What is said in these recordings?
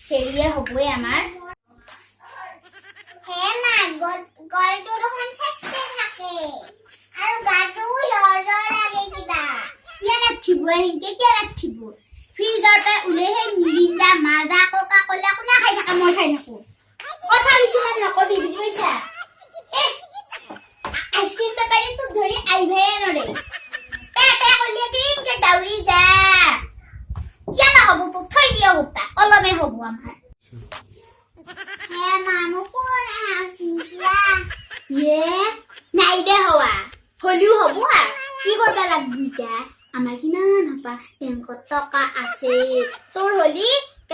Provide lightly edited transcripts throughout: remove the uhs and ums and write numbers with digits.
হেৰিয়ে হ'বই আমাৰ হে মা গলটো দেখোন চেষ্টা থাকে আৰু গাটো লৰ লাগে কিবা কিয় নাথিব সেনেকে কিয় নাথিব ফ্ৰিজৰ পৰা ওলাই মিৰিণ্ডা মাজা কোকা ক'লা কোনে খাই থাকে মই খাই থাকো কথা কিছুমান নকবি বুজি পাইছা আইচক্ৰীম বেপাৰী তোক ধৰি আহিবহে নৰে পে ক'লে কেনেকে দাউৰি যা কিয় নহ'ব তোক থৈ দিয়া গোটা অলপে হ'ব আমাৰ হে মানুহ কোন আছে নিকিয়া নাই দে হৱা হলিও হ'ব কি কৰবা লাগব এতিয়া আমাৰ কিমান হপা বেংকত টকা আছে তোৰ হলি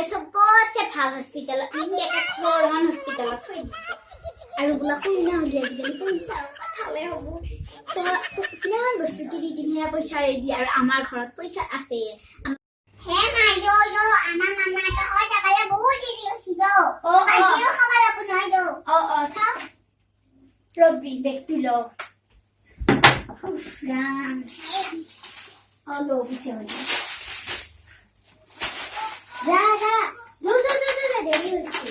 চবতছে ভাল হস্পিটেলত নিকে খৰমান হস্পিটেলত থৈ দিব আৰু বোলা কইনা হলি আজিকালি পইচা খালে হ'ব তোক কিমান বস্তু কিনি কিনি পইচা ৰেডি আৰু আমাৰ ঘৰত পইচা আছে হে মা আমাৰ মামাটা হয় যাবলে বহুত দেৰি হৈছিল আজিও খাব লাগব নহয় চাও ৰবি বেগটো ল ৰাম ল পিছে হলি যা দেৰি হৈছে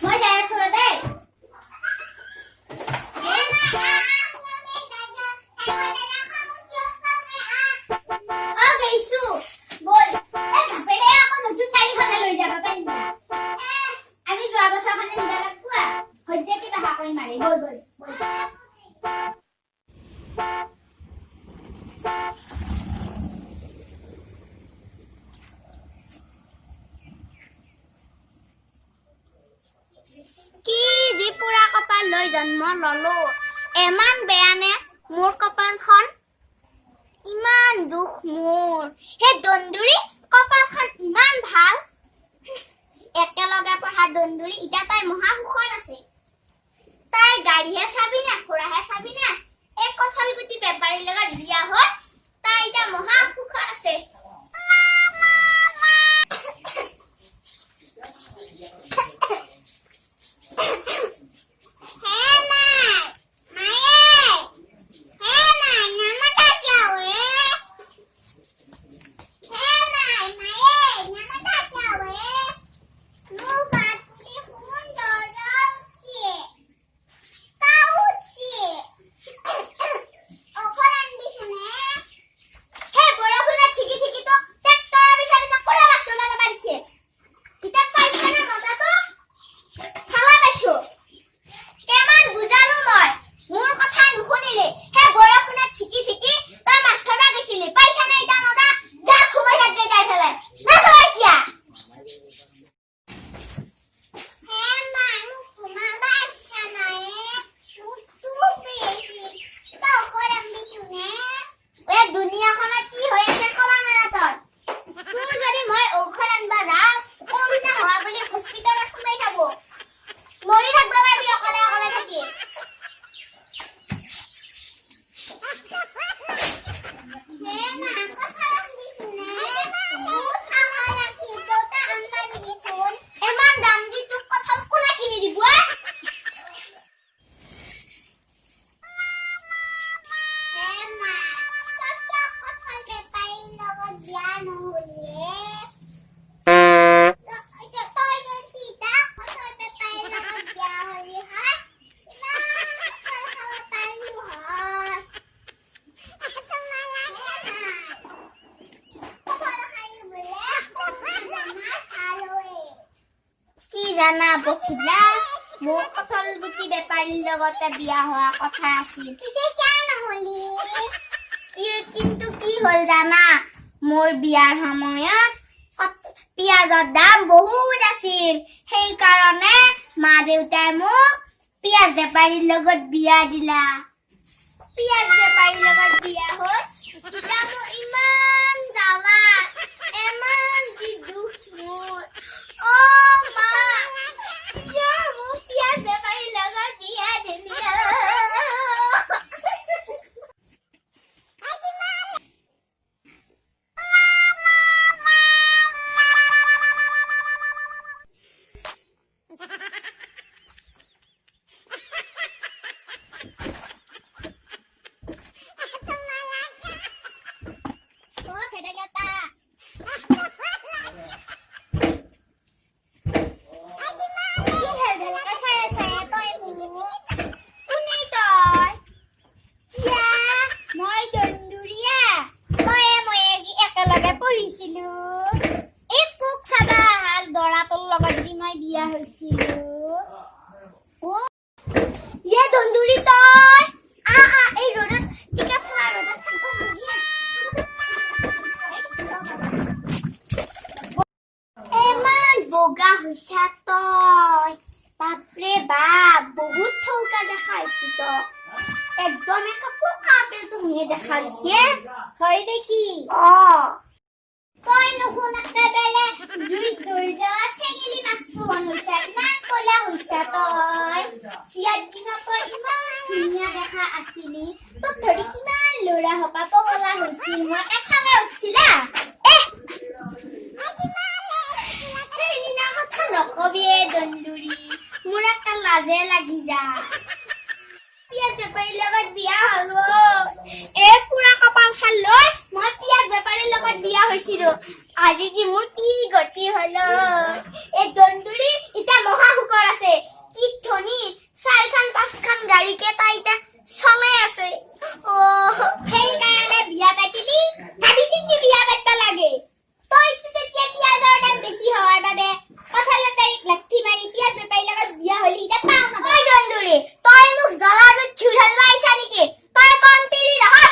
মই যাই আছো দেই আমি যোৱা বছৰ মানে নিবা লাগবো হজ্জা কিবা কৰি মাৰি বল কি যি পুৰা কপাল লৈ জন্ম ললো এমান বেয়া নে মোৰ কপালখন ইমান দুখ মোৰ হে দন্দুৰি কপালখন ইমান ভাল একেলগে পঢ়া দন্দুৰি ইটা তাই মহা সুখত আছে তাই গাড়ীহে চাবি না ঘোঁৰাহে চাবি না এক কঁঠাল গুটি বেপাৰীৰ লগত বিয়া হয় তাই ইটা মহা সুখত আছে জানা বকিলা মোৰ কঁঠাল গুটি বেপাৰীৰ লগতে বিয়া হোৱা কথা আছিল কিন্তু কি হ'ল জানা মোৰ বিয়াৰ সময়ত পিয়াজৰ দাম বহুত আছিল সেই কাৰণে মা দেউতাই মোক পিয়াজ বেপাৰীৰ লগত বিয়া দিলা পিয়াজ বেপাৰীৰ লগত বিয়া হ'ল ইটা মোৰ ইমান জ্বালা ইমান যি দুখ মোৰ মা মোক পিয়াজ বেপাৰীৰ লগত বিয়া দিলি এটা কি ভেলভেলকে চাই আছে তই মোক কোনে তই ইয়া মই দন্দুৰিয়া তয়ে মই আজি একেলগে পঢ়িছিলো এই তোক চাবা হাল দৰাটোৰ লগত দি মই বিয়া হৈছিলো ইয়ে দন্দুৰি তই এই ৰ'দত টিকা ফলা ৰ'দত থাকিব ইমান বগা হৈছা তই বাপৰে বাপ বহুত থৌকা দেখা হৈছি তই একদম একা পকা আপেলটো শুনিয়ে দেখা হৈছে হয় নেকি তই নুশুন একেবাৰে জুইত ধৰি দেৱা চেঙেলী মাছটো বনাইছা ইমান ক'লা হৈছা তই চিয়াৰ দিনত তই ইমান ধুনীয়া দেখা আছিলি তোক ধৰি কিমান ল'ৰা হপা পগলা হৈছিল মোৰ এখাঙে উঠিছিলা সেইদিনা কথা নকবি দন্দুৰি মোৰ একা লাজে লাগি যা পিয়াজ বেপাৰীৰ লগত বিয়া হলো পুৰা কপাল খাল লৈ মই পিয়াজ বেপাৰীৰ লগত বিয়া হৈছিলো আজি যি মোৰ কি গতি হলো এই দন্দুৰি এতিয়া মহা শুকৰ আছে কি ধনী 4খান 5খান গাড়ীকে তাই এতিয়া চলাই আছে সেইকাৰণে বিয়া পাতিলি ভাবি চিন্তি বিয়া পাতিব লাগে তইতো তেতিয়া পিয়াজৰ দাম বেছি হোৱাৰ বাবে কঁঠাল বেপাৰীক লাঠি মাৰি পিয়াজ বেপাৰীৰ লগত বিয়া হলি এতিয়া পাওঁ ঐ দন্দুৰি তই মোক জ্বলা য'ত ঘিউ ঢালিব আহিছা নেকি তই কণ্টিৰি নহয়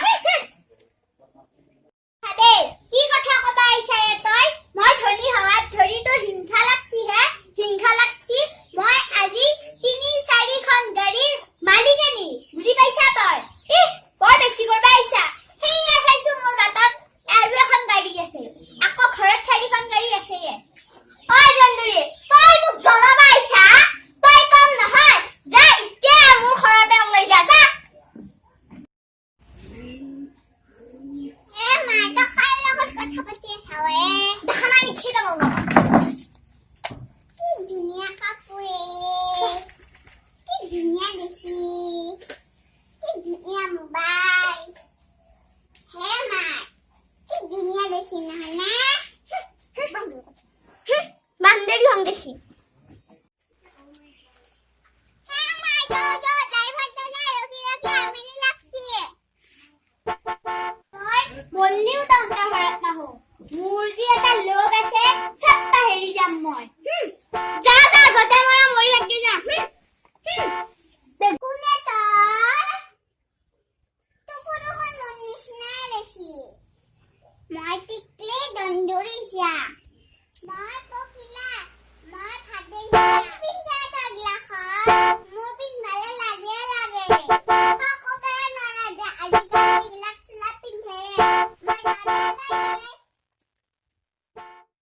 দে কি কথা কবা আহিছা তই মই ধনী হোৱাত ধৰি তোৰ হিংসা লাগছি হে হিংসা লাগছি মই আজি 3-4খন গাড়ীৰ মালিকেনি বুজি পাইছা তই বৰ বেছি কৰবা আহিছা সেইয়া চাইছো মোৰ হাতত আৰু এখন গাড়ী আছে আকৌ ঘৰত 4খন গাড়ী আছে ঐ দন্দুৰি তই মোক জ্বলাব আহিছা তই কম নহয় যা এতিয়া মোৰ ঘৰতে ওলাই যা যা মাই তই কাৰ লগত কথা পাতি আছা দেখা নাই নেকি তই কি ধুনীয়া কাপোৰ কি ধুনীয়া দেখি কি ধুনীয়া মোবাইল হে মাই কি ধুনীয়া দেখি নহয় না বান্দেৰি হং দেখি হে মাই ড্ৰাইভাৰটো নাই ৰখি আমনি লাগছি তই বললিও তহঁতৰ ঘৰত নাহো মোৰ যি এটা লগ আছে চাপ্পা হেৰি যাম মই যা যা যতে মৰা মৰি লাগি যা কোনে